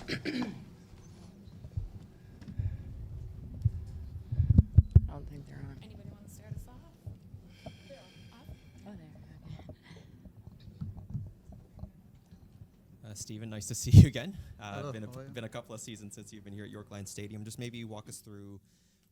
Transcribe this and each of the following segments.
I don't think they're on. Anybody want to start us off? Oh, there. Okay. Stephen, nice to see you again. Hello, Been how are you? been a couple of seasons since you've been here at York Lions Stadium. Just maybe walk us through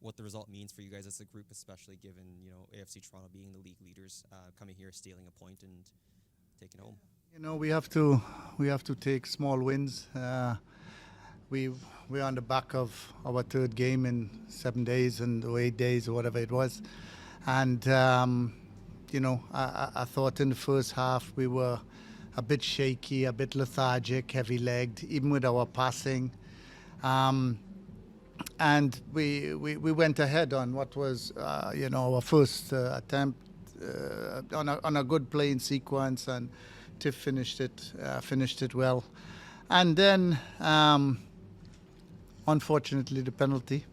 what the result means for you guys as a group, especially given AFC Toronto being the league leaders, coming here, stealing a point, and taking home. We have to take small wins. We're on the back of our third game in 7 days or 8 days or whatever it was, and I thought in the first half we were a bit shaky, a bit lethargic, heavy-legged, even with our passing. And we went ahead on what was our first attempt on a good playing sequence, and Tiff finished it well. And then unfortunately the penalty,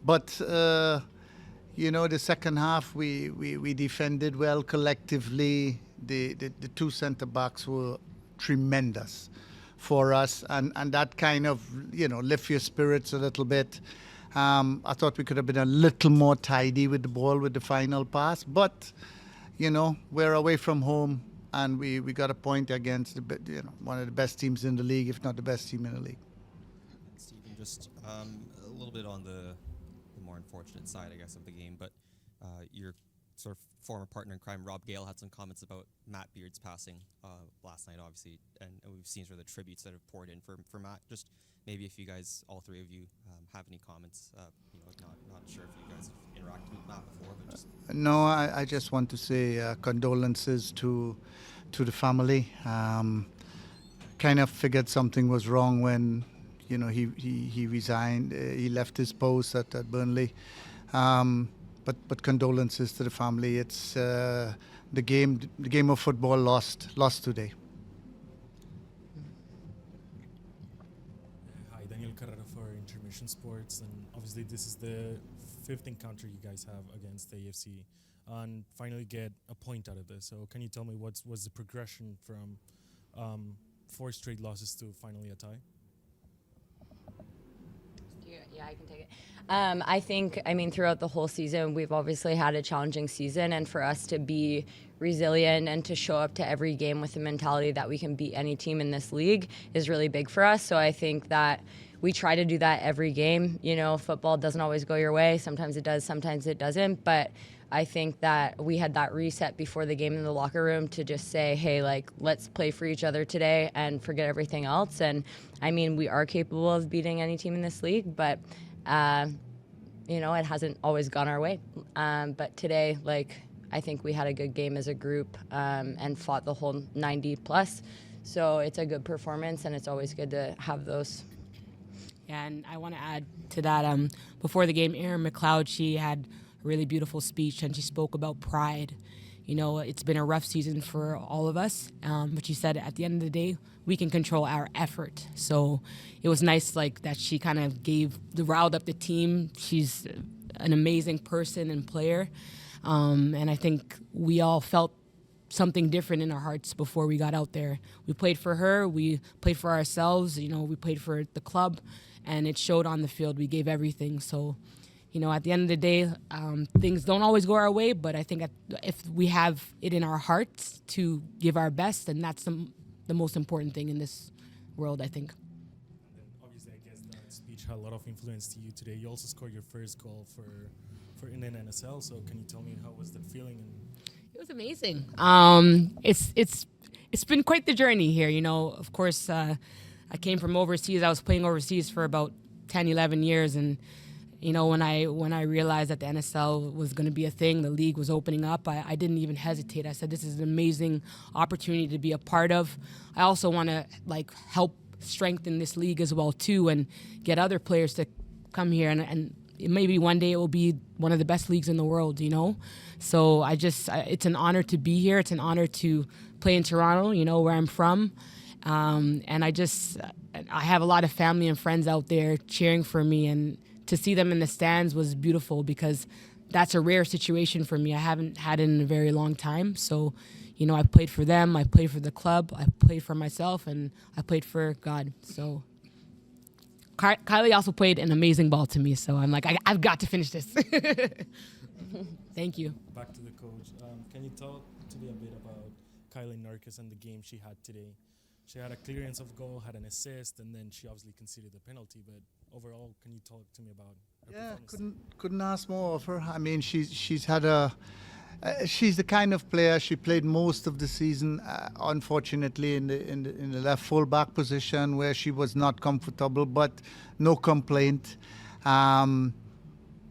but the second half we defended well collectively. The two centre backs were tremendous for us, and that kind of lift your spirits a little bit. I thought we could have been a little more tidy with the ball with the final pass, but we're away from home, and we got a point against one of the best teams in the league, if not the best team in the league. Stephen, just a little bit on the more unfortunate side, I guess, of the game, but your sort of former partner in crime, Rob Gale, had some comments about Matt Beard's passing last night, obviously, and we've seen sort of the tributes that have poured in for Matt. Just maybe if you guys, all three of you, have any comments. Not sure if you guys have interacted with Matt before, but just... No, I just want to say condolences to the family. Kind of figured something was wrong when he resigned. He left his post at Burnley. But condolences to the family. It's the game of football lost today. Hi, Daniel Carrera for Intermission Sports, and obviously this is the 5th encounter you guys have against the AFC, and finally get a point out of this. So can you tell me what's the progression from 4 straight losses to finally a tie? Yeah, I can take it. I mean, throughout the whole season, we've obviously had a challenging season, and for us to be resilient and to show up to every game with the mentality that we can beat any team in this league is really big for us. So I think that we try to do that every game. Football doesn't always go your way. Sometimes it does, sometimes it doesn't. But I think that we had that reset before the game in the locker room to just say, hey, let's play for each other today and forget everything else. And I mean, we are capable of beating any team in this league, but it hasn't always gone our way. But today, I think we had a good game as a group and fought the whole 90 plus. So it's a good performance, and it's always good to have those. Yeah, and I want to add to that, before the game, Erin McLeod, she had a really beautiful speech, and she spoke about pride. It's been a rough season for all of us, but she said at the end of the day, we can control our effort. So it was nice that she kind of riled up the team. She's an amazing person and player. And I think we all felt something different in our hearts before we got out there. We played for her, we played for ourselves, we played for the club, and it showed on the field. We gave everything. So, at the end of the day, things don't always go our way, but I think if we have it in our hearts to give our best, then that's the most important thing in this world, I think. And then obviously, I guess that speech had a lot of influence to you today. You also scored your first goal for in an NSL. So can you tell me how was that feeling? It was amazing. It's been quite the journey here. Of course, I came from overseas. I was playing overseas for about 10, 11 years, and when I realized that the NSL was going to be a thing, the league was opening up, I didn't even hesitate. I said, this is an amazing opportunity to be a part of. I also want to help strengthen this league as well too, and get other players to come here, and maybe one day it will be one of the best leagues in the world, So it's an honor to be here. It's an honor to play in Toronto, where I'm from. And I have a lot of family and friends out there cheering for me, and to see them in the stands was beautiful because, that's a rare situation for me. I haven't had it in a very long time. So, you know, I played for them, I played for the club, I played for myself, and I played for God. So Kylie also played an amazing ball to me. So I'm like, I've got to finish this. Thank you. Back to the coach. Can you talk to me a bit about Kylie Narkis and the game she had today? She had a clearance of goal, had an assist, and then she obviously conceded a penalty. But overall, can you talk to me about her performance? couldn't ask more of her. I mean, she's had a. She's the kind of player. She played most of the season, unfortunately, in the left fullback position where she was not comfortable, but no complaint.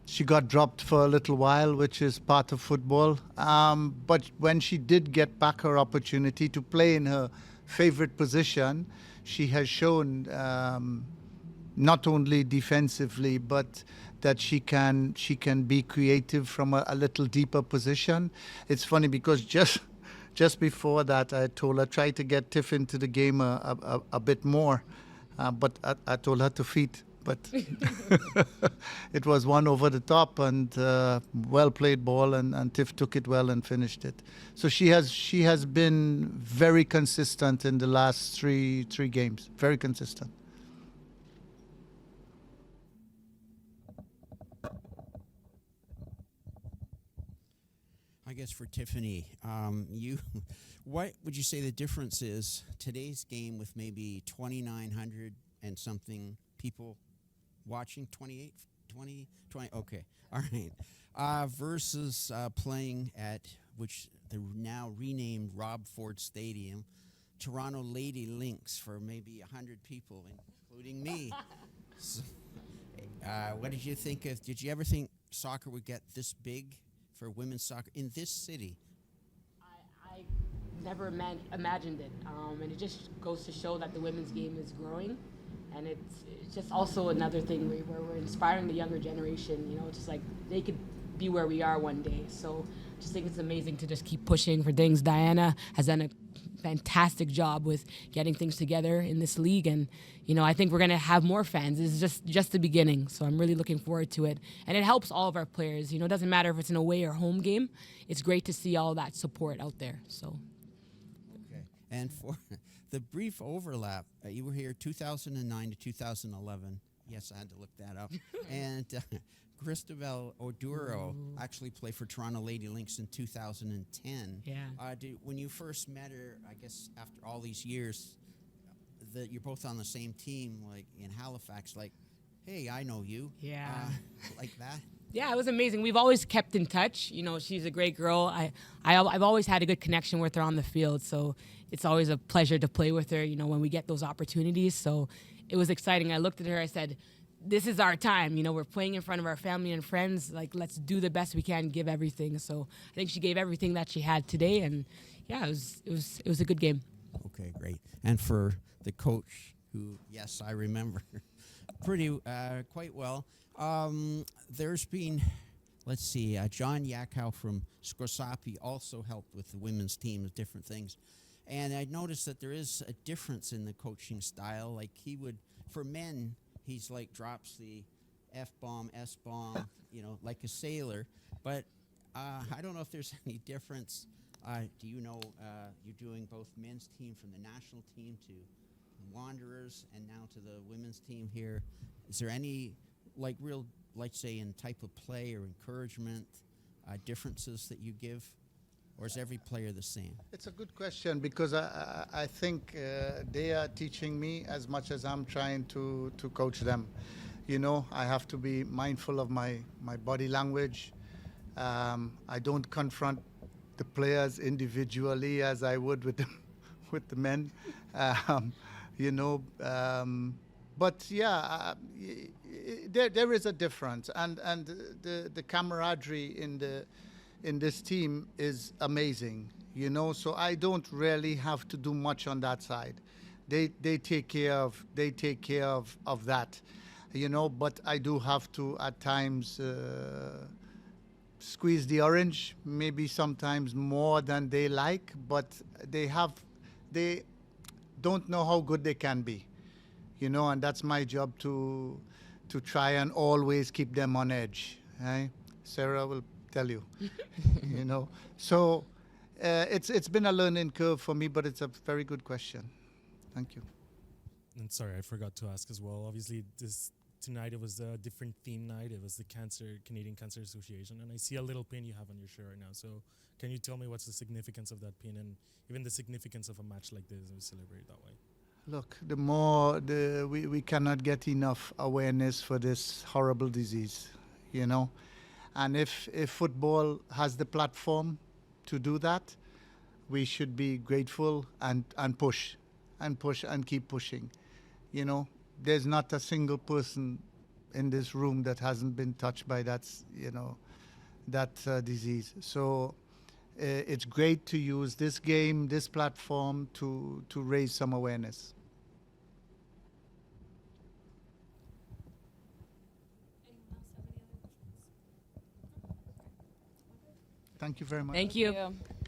She got dropped for a little while, which is part of football. But when she did get back her opportunity to play in her favorite position, she has shown not only defensively, but that she can be creative from a little deeper position. It's funny because just before that, I told her try to get Tiff into the game a bit more, but I told her to feed. But it was one over the top and well played ball, and Tiff took it well and finished it. So she has been very consistent in the last three games. Very consistent. I guess for Tiffany, what would you say the difference is today's game with maybe 2,900 and something people watching, 28, 20, okay, all right, versus playing at which the now renamed Rob Ford Stadium, Toronto Lady Lynx for maybe 100 people, including me. So, what did you think of? Did you ever think soccer would get this big for women's soccer in this city? I never imagined it, and it just goes to show that the women's game is growing, and it's just also another thing where we're inspiring the younger generation. You know, just like they could be where we are one day. So I just think it's amazing to just keep pushing for things. Diana has done a fantastic job with getting things together in this league, and you know, I think we're going to have more fans. This is just the beginning, so I'm really looking forward to it, and it helps all of our players. You know, it doesn't matter if it's an away or home game. It's great to see all that support out there. So okay, and for the brief overlap, you were here 2009 to 2011. Yes, I had to look that up. And Cristobal Oduro actually played for Toronto Lady Lynx in 2010. Yeah. When you first met her, I guess after all these years, that you're both on the same team, like in Halifax, like, hey, I know you. Yeah. Like that. Yeah, it was amazing. We've always kept in touch. You know, she's a great girl. I've always had a good connection with her on the field, so it's always a pleasure to play with her, you know, when we get those opportunities. So it was exciting. I looked at her, I said, this is our time. You know, we're playing in front of our family and friends. Like, let's do the best we can, give everything. So I think she gave everything that she had today, and yeah, it was a good game. Okay, great. And for the coach, who, yes, I remember quite well. There's been, let's see, John Yakow from Scorsapi also helped with the women's team with different things. And I noticed that there is a difference in the coaching style. Like he would, for men, he's like drops the F-bomb, S-bomb, you know, like a sailor. But I don't know if there's any difference. Do you know you're doing both men's team from the national team to Wanderers and now to the women's team here? Is there any like real, like say in type of play or encouragement differences that you give? Or is every player the same? It's a good question because I think they are teaching me as much as I'm trying to coach them. You know, I have to be mindful of my body language. I don't confront the players individually as I would with the men. You know, but yeah, there is a difference, and the camaraderie in this team is amazing, you know. So I don't really have to do much on that side. They take care of that, you know. But I do have to at times squeeze the orange, maybe sometimes more than they like. But they don't know how good they can be, you know. And that's my job to try and always keep them on edge, right? Sarah will tell you. You know, so it's been a learning curve for me, but it's a very good question. Thank you. And sorry, I forgot to ask as well. Obviously, tonight it was a different theme night. It was the Canadian Cancer Association, and I see a little pin you have on your shirt right now. So, can you tell me what's the significance of that pin, and even the significance of a match like this, and we celebrate that way? Look, we cannot get enough awareness for this horrible disease, you know. And if football has the platform to do that, we should be grateful and push and keep pushing. You know, there's not a single person in this room that hasn't been touched by that, disease. So it's great to use this game, this platform to raise some awareness. Thank you very much. Thank you. Thank you.